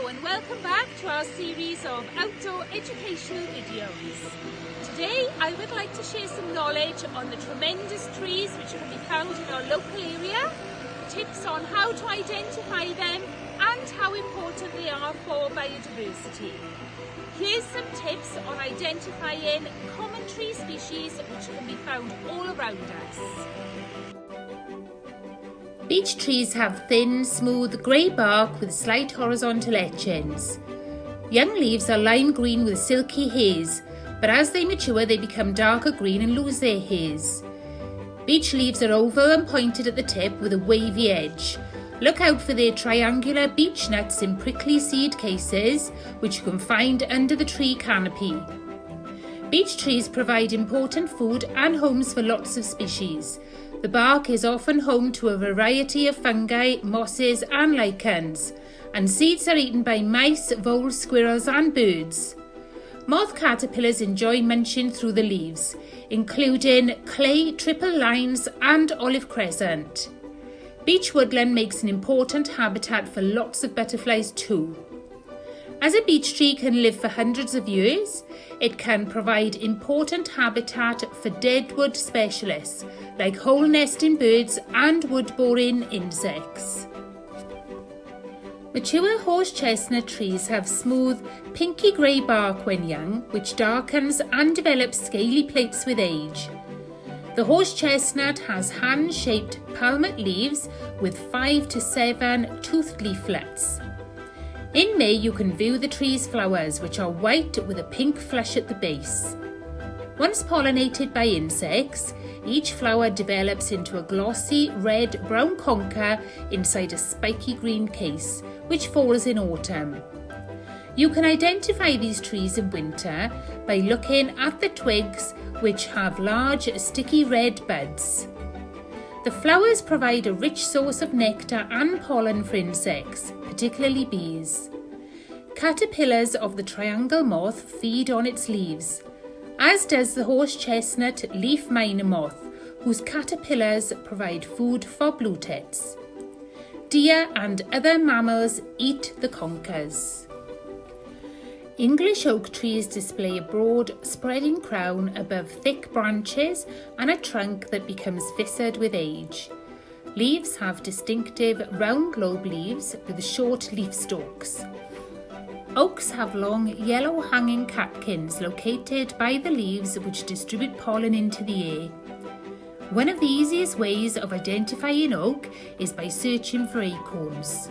Hello and welcome back to our series of outdoor educational videos. Today I would like to share some knowledge on the tremendous trees which can be found in our local area, tips on how to identify them and how important they are for biodiversity. Here's some tips on identifying common tree species which can be found all around us. Beech trees have thin, smooth, grey bark with slight horizontal etchings. Young leaves are lime green with silky haze, but as they mature they become darker green and lose their haze. Beech leaves are oval and pointed at the tip with a wavy edge. Look out for their triangular beech nuts in prickly seed cases, which you can find under the tree canopy. Beech trees provide important food and homes for lots of species. The bark is often home to a variety of fungi, mosses and lichens, and seeds are eaten by mice, voles, squirrels and birds. Moth caterpillars enjoy munching through the leaves, including clay, triple lines and olive crescent. Beech woodland makes an important habitat for lots of butterflies too. As a beech tree can live for hundreds of years, it can provide important habitat for deadwood specialists like hole nesting birds and wood-boring insects. Mature horse chestnut trees have smooth, pinky grey bark when young, which darkens and develops scaly plates with age. The horse chestnut has hand-shaped palmate leaves with 5 to 7 toothed leaflets. In May, you can view the tree's flowers, which are white with a pink flush at the base. Once pollinated by insects, each flower develops into a glossy red-brown conker inside a spiky green case, which falls in autumn. You can identify these trees in winter by looking at the twigs, which have large, sticky red buds. The flowers provide a rich source of nectar and pollen for insects, particularly bees. Caterpillars of the triangle moth feed on its leaves, as does the horse chestnut leaf miner moth, whose caterpillars provide food for blue tits. Deer and other mammals eat the conkers. English oak trees display a broad, spreading crown above thick branches and a trunk that becomes viscid with age. Leaves have distinctive round lobe leaves with short leaf stalks. Oaks have long yellow hanging catkins located by the leaves which distribute pollen into the air. One of the easiest ways of identifying oak is by searching for acorns.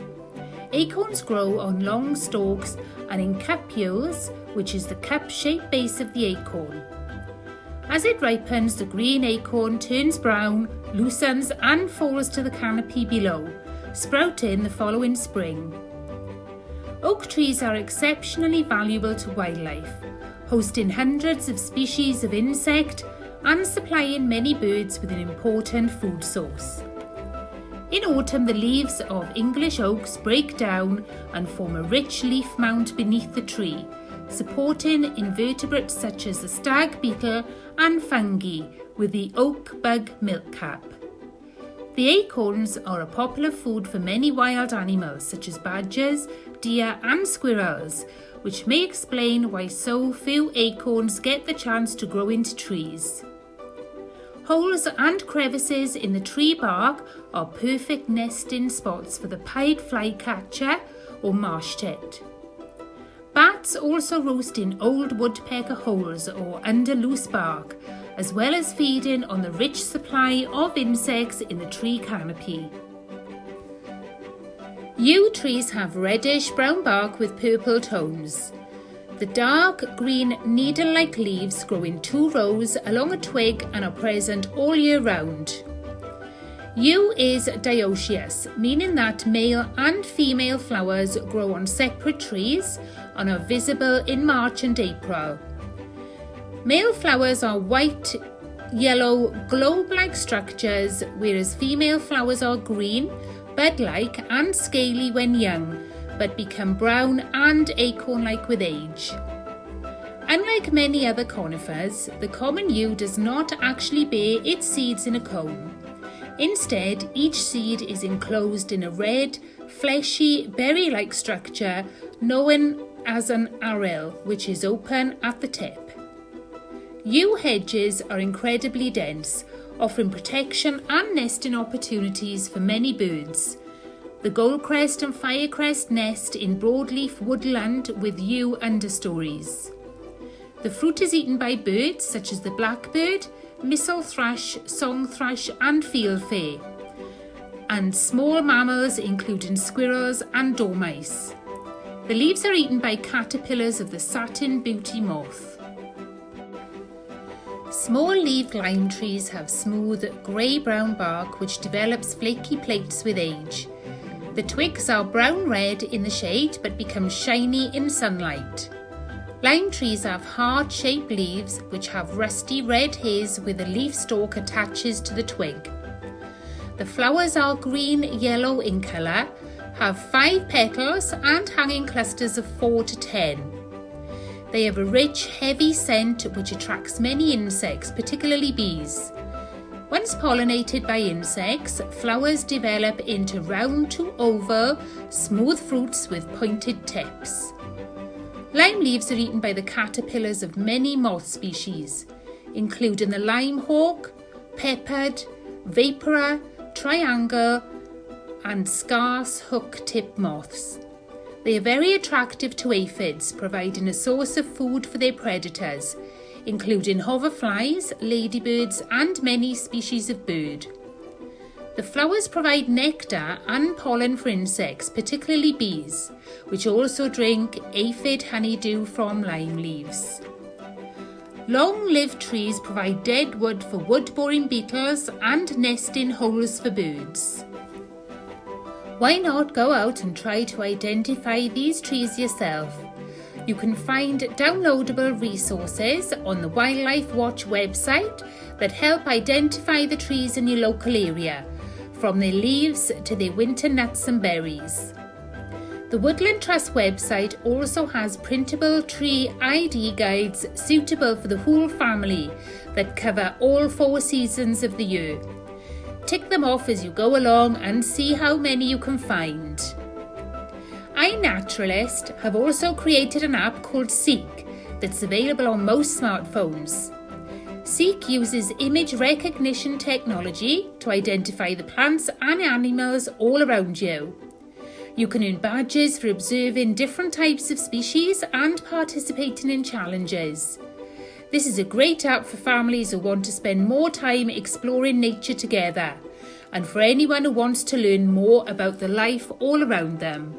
Acorns grow on long stalks and in cupules, which is the cup-shaped base of the acorn. As it ripens, the green acorn turns brown, loosens and falls to the canopy below, sprouting the following spring. Oak trees are exceptionally valuable to wildlife, hosting hundreds of species of insect and supplying many birds with an important food source. In autumn, the leaves of English oaks break down and form a rich leaf mound beneath the tree, supporting invertebrates such as the stag beetle and fungi with the oak bug milkcap. The acorns are a popular food for many wild animals such as badgers, deer and squirrels, which may explain why so few acorns get the chance to grow into trees. Holes and crevices in the tree bark are perfect nesting spots for the pied flycatcher or marsh tit. Bats also roost in old woodpecker holes or under loose bark, as well as feeding on the rich supply of insects in the tree canopy. Yew trees have reddish brown bark with purple tones. The dark green needle-like leaves grow in 2 rows along a twig and are present all year round. Yew is dioecious, meaning that male and female flowers grow on separate trees and are visible in March and April. Male flowers are white, yellow, globe-like structures, whereas female flowers are green, bud-like and scaly when young, but become brown and acorn-like with age. Unlike many other conifers, the common yew does not actually bear its seeds in a cone. Instead, each seed is enclosed in a red, fleshy, berry-like structure known as an aril, which is open at the tip. Yew hedges are incredibly dense, offering protection and nesting opportunities for many birds. The goldcrest and firecrest nest in broadleaf woodland with yew understories. The fruit is eaten by birds such as the blackbird, missel thrush, song thrush and fieldfare, and small mammals including squirrels and dormice. The leaves are eaten by caterpillars of the satin beauty moth. Small-leaved lime trees have smooth, grey-brown bark which develops flaky plates with age. The twigs are brown-red in the shade but become shiny in sunlight. Lime trees have heart-shaped leaves which have rusty red hairs where the leaf stalk attaches to the twig. The flowers are green-yellow in colour, have 5 petals and hanging clusters of 4 to 10. They have a rich, heavy scent which attracts many insects, particularly bees. Once pollinated by insects, flowers develop into round to oval, smooth fruits with pointed tips. Lime leaves are eaten by the caterpillars of many moth species, including the lime hawk, peppered, vapora, triangle, and scarce hook-tip moths. They are very attractive to aphids, providing a source of food for their predators, including hoverflies, ladybirds, and many species of bird. The flowers provide nectar and pollen for insects, particularly bees, which also drink aphid honeydew from lime leaves. Long-lived trees provide dead wood for wood-boring beetles and nesting holes for birds. Why not go out and try to identify these trees yourself? You can find downloadable resources on the Wildlife Watch website that help identify the trees in your local area, from their leaves to their winter nuts and berries. The Woodland Trust website also has printable tree ID guides suitable for the whole family that cover all 4 seasons of the year. Tick them off as you go along and see how many you can find. iNaturalist have also created an app called Seek that's available on most smartphones. Seek uses image recognition technology to identify the plants and animals all around you. You can earn badges for observing different types of species and participating in challenges. This is a great app for families who want to spend more time exploring nature together, and for anyone who wants to learn more about the life all around them.